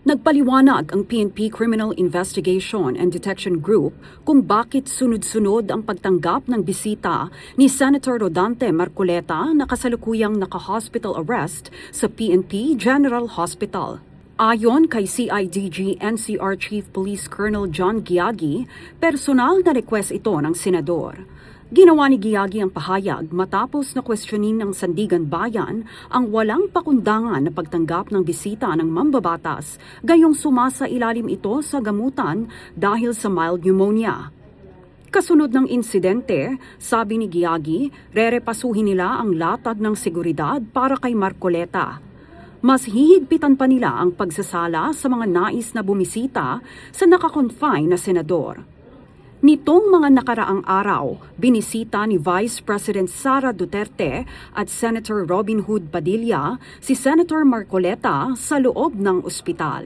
Nagpaliwanag ang PNP Criminal Investigation and Detection Group kung bakit sunod-sunod ang pagtanggap ng bisita ni Senator Rodante Marcoleta na kasalukuyang naka-hospital arrest sa PNP General Hospital. Ayon kay CIDG NCR Chief Police Colonel John Giagi, personal na request ito ng senador. Ginawa ni Giagi ang pahayag matapos na kwestiyonin ng Sandigan Bayan ang walang pakundangan na pagtanggap ng bisita ng mambabatas, gayong sumasa ilalim ito sa gamutan dahil sa mild pneumonia. Kasunod ng insidente, sabi ni Giagi, rerepasuhin nila ang latag ng seguridad para kay Marcoleta. Mas hihigpitan pa nila ang pagsasala sa mga nais na bumisita sa nakakonfine na senador. Nitong mga nakaraang araw, binisita ni Vice President Sara Duterte at Senator Robin Hood Padilla si Senator Marcoleta sa loob ng ospital.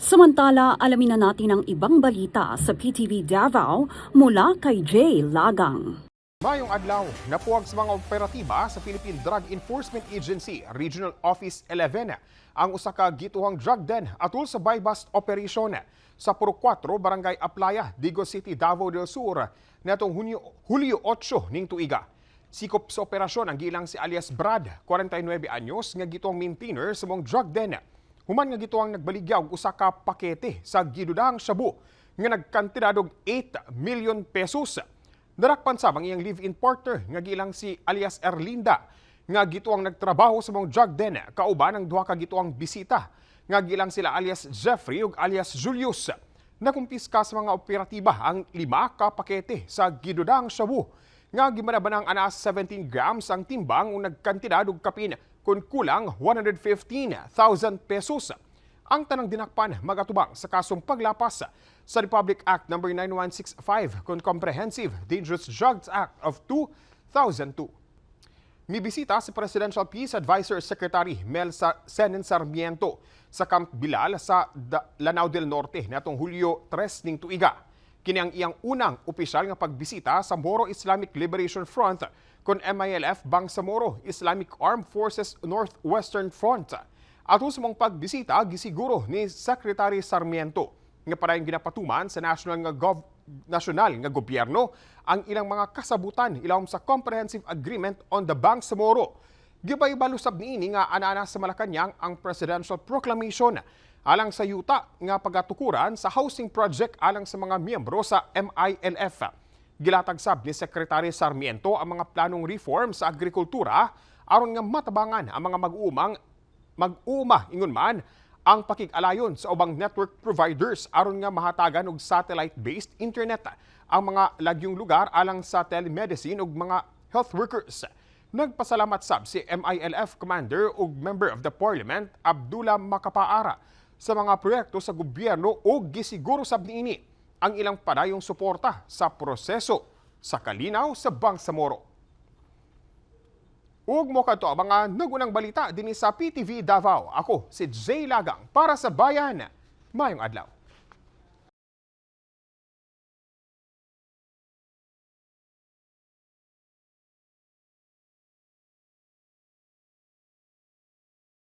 Samantala, alamin na natin ang ibang balita sa PTV Davao mula kay Jay Lagang. Mayong adlaw, napuwag sa mga operatiba sa Philippine Drug Enforcement Agency Regional Office 11 ang usa ka gituhang drug den atol sa buy-bust operation sa Puro 4, Barangay Aplaya, Digos City, Davao del Sur natong Hulyo 8 ning tuiga. Sikop sa operasyon ang gilang si alias Brad, 49 anyos, nga gituang maintainer sa mong drug den. Human nga gituang nagbaligyaw og usa ka pakete sa gidudahang shabu nga nagkantidad og 8 million pesos. Darakpan sab ang iyang live-in partner nga gilang si alias Erlinda nga gituang nagtrabaho sa mong drug den kauban ang duha ka gituang bisita nga gilang sila alias Jeffrey ug alias Julius. Nakumpiska sa mga operatiba ang 5 ka pakete sa gidudang shabu nga gimanabanang anas 17 grams ang timbang ug nagkantidad og kapin kun kulang 115,000 pesos. Ang tanang dinakpan magatubang sa kasong paglapas sa Republic Act No. 9165 kun Comprehensive Dangerous Drugs Act of 2002. Mibisita si Presidential Peace Advisor Secretary Mel Senen Sarmiento sa Camp Bilal sa Lanao del Norte natong Hulyo 3 ning tuiga. Kini ang iyang unang opisyal nga pagbisita sa Moro Islamic Liberation Front kon MILF Bangsamoro Islamic Armed Forces Northwestern Front. Ato sa mong pagbisita, gisiguro ni Secretary Sarmiento nga parayong ginapatuman sa national nga gobyerno ang ilang mga kasabutan ilawom sa Comprehensive Agreement on the Bangsamoro. Gibay-balusab niini nga anana sa Malacañang ang Presidential Proclamation alang sa yuta nga pagatukuran sa housing project alang sa mga miyembro sa MILF. Gilatag sab ni Secretary Sarmiento ang mga planong reform sa agrikultura aron nga matabangan ang mga mag-uuma ingon man ang pakig-alayon sa ubang network providers aron nga mahatagan og satellite-based internet ang mga lagyong lugar alang sa telemedicine ug mga health workers. Nagpasalamat sab si MILF Commander ug Member of the Parliament Abdullah Macapaara sa mga proyekto sa gobyerno ug gisiguro sab niini ang ilang padayong suporta sa proseso sa kalinaw sa Bangsamoro. Ug mo kadto ang mga nagunang balita dinhi sa PTV Davao. Ako si Jay Lagang para sa Bayan. Mayong adlaw.